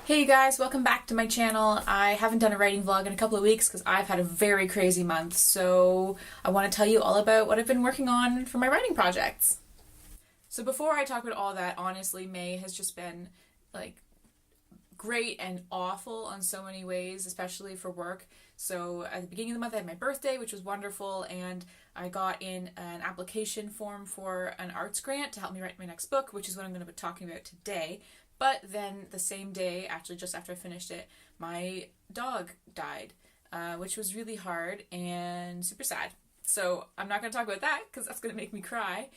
Hey you guys, welcome back to my channel. I haven't done a writing vlog in a couple of weeks because I've had a very crazy month, so I want to tell you all about what I've been working on for my writing projects. So before I talk about all that, honestly, May has just been like great and awful on so many ways, especially for work. So at the beginning of the month I had my birthday, which was wonderful, and I got in an application form for an arts grant to help me write my next book, which is what I'm going to be talking about today. But then the same day, actually just after I finished it, my dog died, which was really hard and super sad. So I'm not going to talk about that because that's going to make me cry.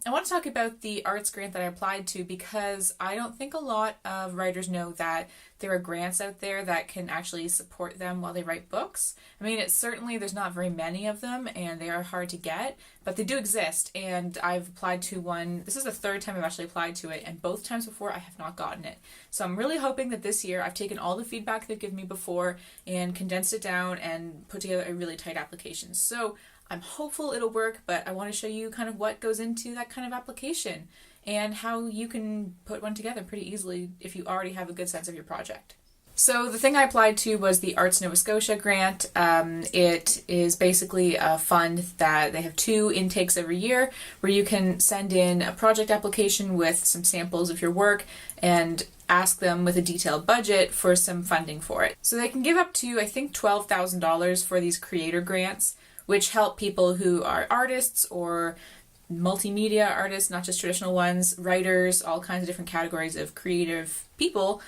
I want to talk about the arts grant that I applied to because I don't think a lot of writers know that there are grants out there that can actually support them while they write books. I mean, it's certainly, there's not very many of them and they are hard to get, but they do exist, and I've applied to one. This is the third time I've actually applied to it, and both times before I have not gotten it. So I'm really hoping that this year I've taken all the feedback they've given me before and condensed it down and put together a really tight application. So I'm hopeful it'll work, but I want to show you kind of what goes into that kind of application and how you can put one together pretty easily if you already have a good sense of your project. So the thing I applied to was the Arts Nova Scotia grant. It is basically a fund that they have 2 intakes every year where you can send in a project application with some samples of your work and ask them with a detailed budget for some funding for it. So they can give up to, I think, $12,000 for these creator grants, which help people who are artists or multimedia artists, not just traditional ones, writers, all kinds of different categories of creative people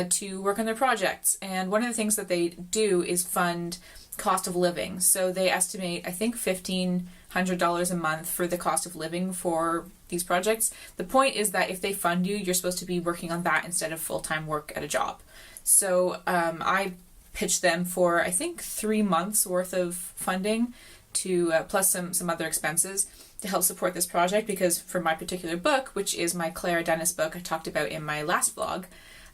to work on their projects. And one of the things that they do is fund cost of living. So they estimate, I think, $1,500 a month for the cost of living for these projects. The point is that if they fund you, you're supposed to be working on that instead of full-time work at a job. So I pitched them for, I think, 3 months worth of funding to plus some other expenses to help support this project, because for my particular book, which is my Clara Dennis book I talked about in my last vlog,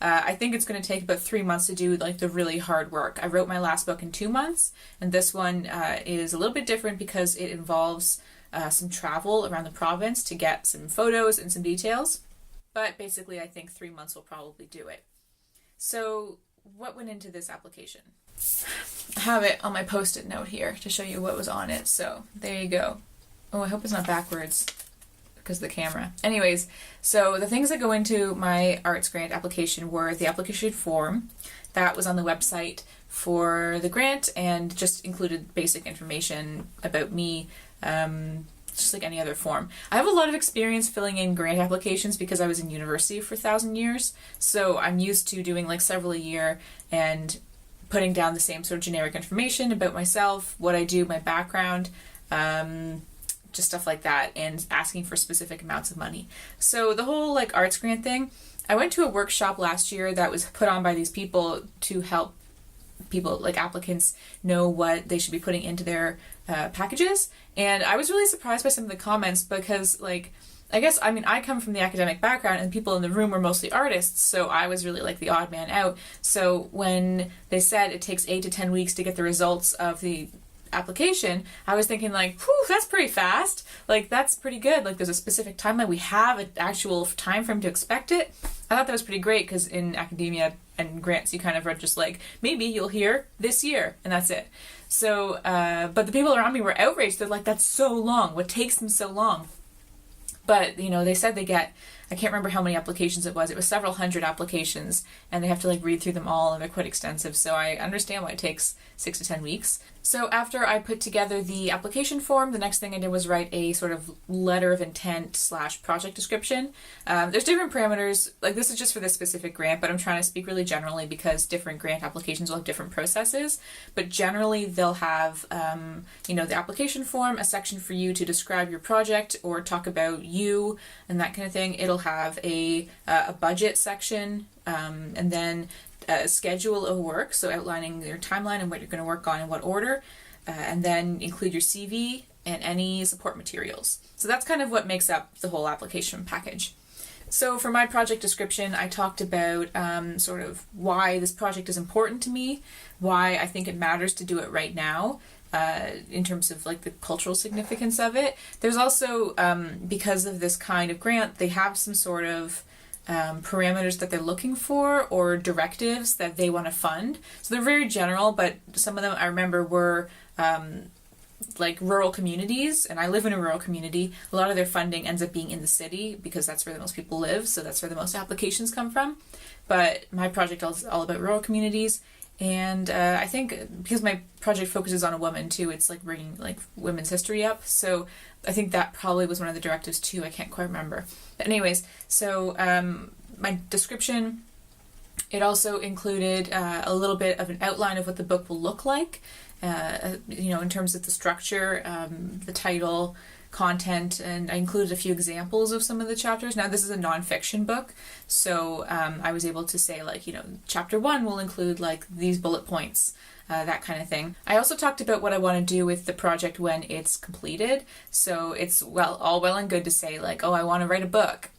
I think it's going to take about 3 months to do like the really hard work. I wrote my last book in 2 months, and this one is a little bit different because it involves some travel around the province to get some photos and some details. But basically I think 3 months will probably do it. So what went into this application? I have it on my post-it note here to show you what was on it. So there you go. Oh, I hope it's not backwards because of the camera. Anyways, so the things that go into my arts grant application were the application form that was on the website for the grant and just included basic information about me, just like any other form. I have a lot of experience filling in grant applications because I was in university for 1,000 years, so I'm used to doing like several a year and putting down the same sort of generic information about myself, what I do, my background, just stuff like that, and asking for specific amounts of money. So the whole like arts grant thing, I went to a workshop last year that was put on by these people to help people, like applicants, know what they should be putting into their packages, and I was really surprised by some of the comments because, like, I come from the academic background and people in the room were mostly artists, so I was really like the odd man out. So when they said it takes 8 to 10 weeks to get the results of the application, I was thinking like, whew, that's pretty fast. Like, that's pretty good. Like, there's a specific timeline. We have an actual time frame to expect it. I thought that was pretty great because in academia and grants, you kind of are just like, maybe you'll hear this year, and that's it. So, but the people around me were outraged. They're like, that's so long. What takes them so long? But, you know, they said they get, I can't remember how many applications it was. It was several hundred applications, and they have to like read through them all, and they're quite extensive. So I understand why it takes 6 to 10 weeks. So after I put together the application form, the next thing I did was write a sort of letter of intent / project description. There's different parameters. Like, this is just for this specific grant, but I'm trying to speak really generally because different grant applications will have different processes. But generally, they'll have, you know, the application form, a section for you to describe your project or talk about you and that kind of thing. It'll have a budget section, and then a schedule of work, so outlining your timeline and what you're going to work on in what order, and then include your CV and any support materials. So that's kind of what makes up the whole application package. So for my project description, I talked about sort of why this project is important to me, why I think it matters to do it right now, in terms of like the cultural significance of it. There's also, because of this kind of grant, they have some sort of parameters that they're looking for or directives that they want to fund. So they're very general, but some of them I remember were like rural communities, and I live in a rural community. A lot of their funding ends up being in the city because that's where the most people live, so that's where the most applications come from. But my project is all about rural communities, and I think because my project focuses on a woman too, it's like bringing like women's history up. So I think that probably was one of the directives too. I can't quite remember. But anyways, so my description, it also included a little bit of an outline of what the book will look like, in terms of the structure, the title, content, and I included a few examples of some of the chapters. Now, this is a nonfiction book, so I was able to say, like, chapter 1 will include, like, these bullet points, that kind of thing. I also talked about what I want to do with the project when it's completed, so it's all well and good to say, like, oh, I want to write a book.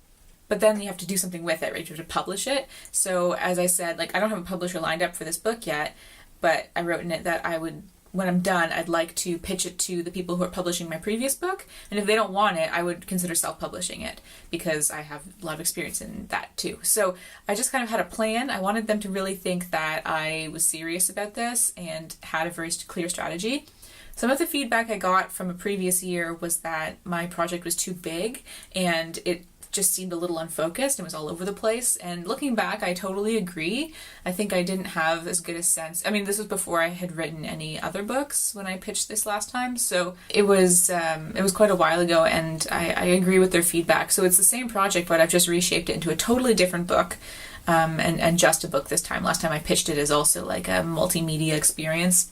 But then you have to do something with it, right? You have to publish it. So as I said, like, I don't have a publisher lined up for this book yet, but I wrote in it that I would, when I'm done, I'd like to pitch it to the people who are publishing my previous book. And if they don't want it, I would consider self-publishing it because I have a lot of experience in that too. So I just kind of had a plan. I wanted them to really think that I was serious about this and had a very clear strategy. Some of the feedback I got from a previous year was that my project was too big and it just seemed a little unfocused and was all over the place. And looking back, I totally agree. I think I didn't have as good a sense. I mean, this was before I had written any other books when I pitched this last time, so it was quite a while ago, and I agree with their feedback. So it's the same project, but I've just reshaped it into a totally different book, and just a book this time. Last time I pitched it as also like a multimedia experience.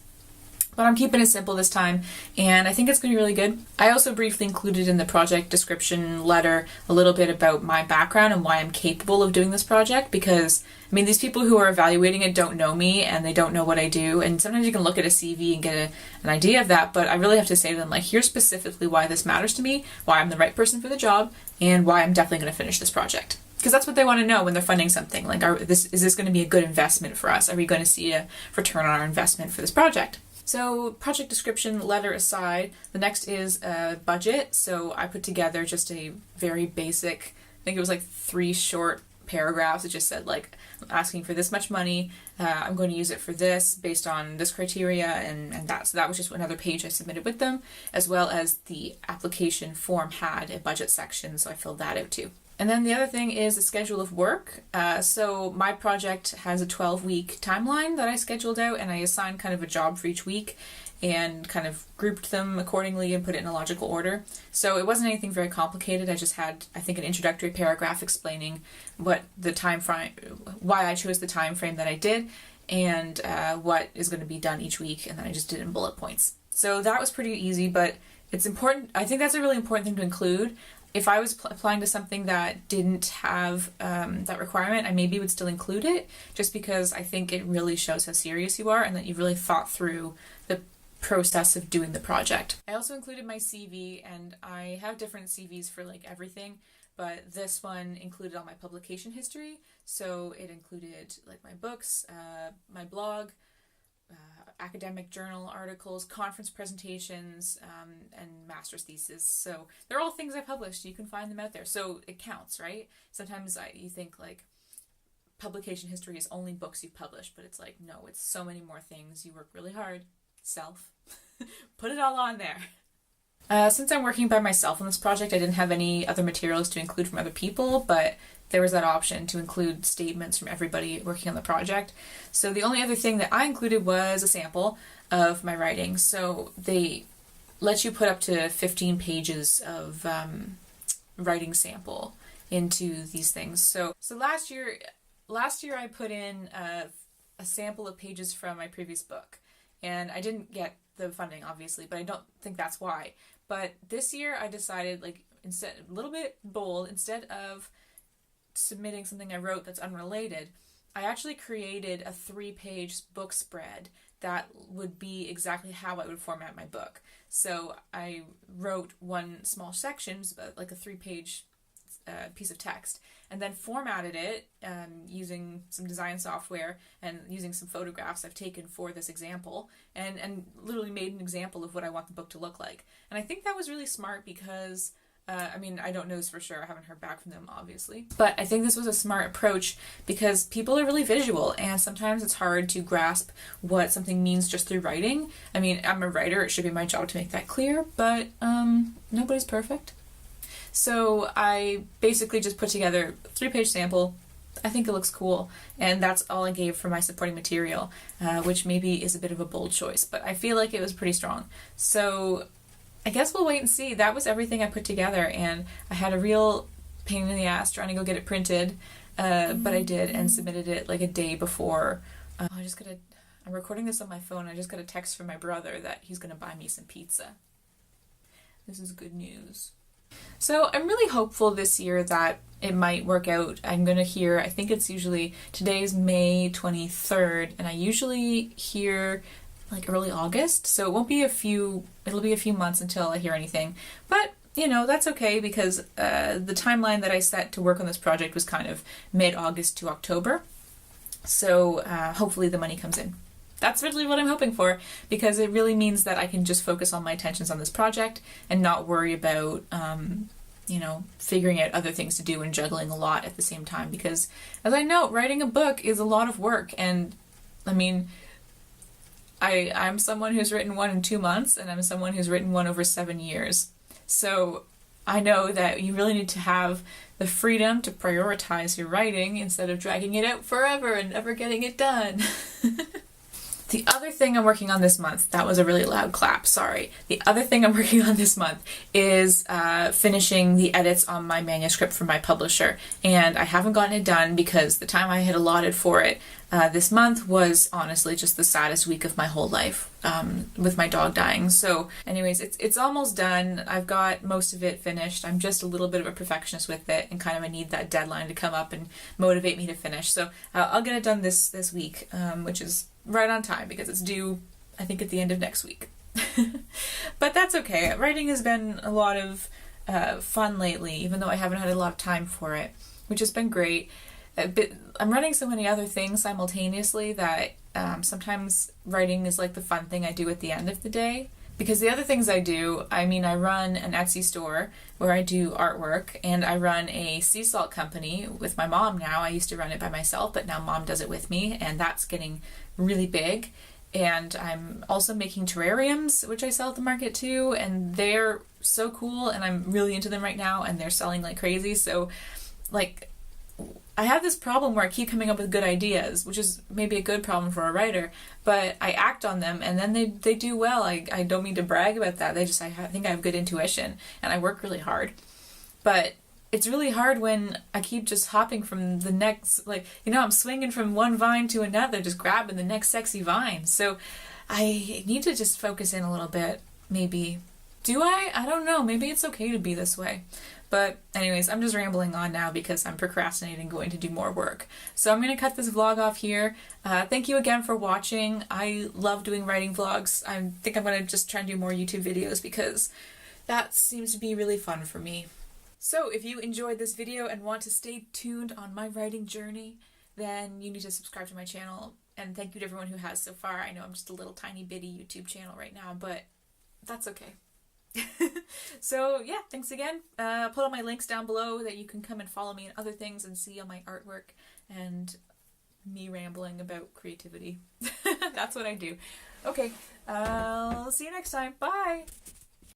But I'm keeping it simple this time, and I think it's going to be really good. I also briefly included in the project description letter a little bit about my background and why I'm capable of doing this project, because, I mean, these people who are evaluating it don't know me, and they don't know what I do, and sometimes you can look at a CV and get an idea of that, but I really have to say to them, like, here's specifically why this matters to me, why I'm the right person for the job, and why I'm definitely going to finish this project. Because that's what they want to know when they're funding something. Like, is this going to be a good investment for us? Are we going to see a return on our investment for this project? So project description letter aside, the next is a budget. So I put together just a very basic, I think it was like 3 short paragraphs. It just said, like, I'm asking for this much money. I'm going to use it for this based on this criteria and that. So that was just another page I submitted with them, as well as the application form had a budget section. So I filled that out too. And then the other thing is the schedule of work. So my project has a 12-week timeline that I scheduled out, and I assigned kind of a job for each week and kind of grouped them accordingly and put it in a logical order. So it wasn't anything very complicated. I just had, I think, an introductory paragraph explaining what the time frame, why I chose the time frame that I did, and what is going to be done each week, and then I just did it in bullet points. So that was pretty easy, but it's important. I think that's a really important thing to include. If I was applying to something that didn't have that requirement, I maybe would still include it, just because I think it really shows how serious you are and that you've really thought through the process of doing the project. I also included my CV, and I have different CVs for like everything, but this one included all my publication history. So it included like my books, my blog, academic journal articles, conference presentations, and master's thesis. So they're all things I published. You can find them out there. So it counts, right? Sometimes you think like publication history is only books you've published, but it's like, no, it's so many more things. You work really hard. Put it all on there. Since I'm working by myself on this project, I didn't have any other materials to include from other people, but there was that option to include statements from everybody working on the project. So the only other thing that I included was a sample of my writing. So they let you put up to 15 pages of writing sample into these things. So last year I put in a sample of pages from my previous book, and I didn't get the funding, obviously, but I don't think that's why. But this year I decided, like, instead, a little bit bold, instead of submitting something I wrote that's unrelated, I actually created a 3-page book spread that would be exactly how I would format my book. So I wrote one small section, like a 3-page piece of text, and then formatted it using some design software and using some photographs I've taken for this example, and literally made an example of what I want the book to look like. And I think that was really smart because I mean, I don't know this for sure. I haven't heard back from them, obviously. But I think this was a smart approach because people are really visual and sometimes it's hard to grasp what something means just through writing. I mean, I'm a writer. It should be my job to make that clear, but nobody's perfect. So I basically just put together a 3-page sample. I think it looks cool, and that's all I gave for my supporting material, which maybe is a bit of a bold choice, but I feel like it was pretty strong. So I guess we'll wait and see. That was everything I put together, and I had a real pain in the ass trying to go get it printed, but I did and submitted it like a day before. I'm recording this on my phone. I just got a text from my brother that he's gonna buy me some pizza. This is good news. So I'm really hopeful this year that it might work out. I'm gonna hear, I think it's usually, today's May 23rd, and I usually hear like early August, so it'll be a few months until I hear anything. But, you know, that's okay because the timeline that I set to work on this project was kind of mid-August to October. So hopefully the money comes in. That's really what I'm hoping for, because it really means that I can just focus all my attentions on this project and not worry about, figuring out other things to do and juggling a lot at the same time. Because, as I know, writing a book is a lot of work, and, I mean, I'm someone who's written one in 2 months, and I'm someone who's written one over 7 years. So I know that you really need to have the freedom to prioritize your writing instead of dragging it out forever and never getting it done. The other thing I'm working on this month, that was a really loud clap, sorry. The other thing I'm working on this month is finishing the edits on my manuscript for my publisher. And I haven't gotten it done because the time I had allotted for it this month was honestly just the saddest week of my whole life with my dog dying. So anyways, it's almost done. I've got most of it finished. I'm just a little bit of a perfectionist with it, and kind of I need that deadline to come up and motivate me to finish. So I'll get it done this week, which is right on time because it's due, I think, at the end of next week. But that's okay. Writing has been a lot of fun lately, even though I haven't had a lot of time for it, which has been great. But I'm running so many other things simultaneously that sometimes writing is like the fun thing I do at the end of the day. Because the other things I do, I mean, I run an Etsy store where I do artwork, and I run a sea salt company with my mom now. I used to run it by myself, but now Mom does it with me, and that's getting really big. And I'm also making terrariums, which I sell at the market too, and they're so cool, and I'm really into them right now, and they're selling like crazy. So, like, I have this problem where I keep coming up with good ideas, which is maybe a good problem for a writer, but I act on them and then they do well. I don't mean to brag about that. I think I have good intuition and I work really hard. But it's really hard when I keep just hopping from the next, I'm swinging from one vine to another, just grabbing the next sexy vine. So I need to just focus in a little bit, maybe. Do I? I don't know. Maybe it's okay to be this way. But anyways, I'm just rambling on now because I'm procrastinating going to do more work. So I'm going to cut this vlog off here. Thank you again for watching. I love doing writing vlogs. I think I'm going to just try and do more YouTube videos because that seems to be really fun for me. So if you enjoyed this video and want to stay tuned on my writing journey, then you need to subscribe to my channel. And thank you to everyone who has so far. I know I'm just a little tiny bitty YouTube channel right now, but that's okay. So yeah, thanks again. I'll put all my links down below that you can come and follow me and other things and see all my artwork and me rambling about creativity. That's what I do. Okay, I'll see you next time. Bye!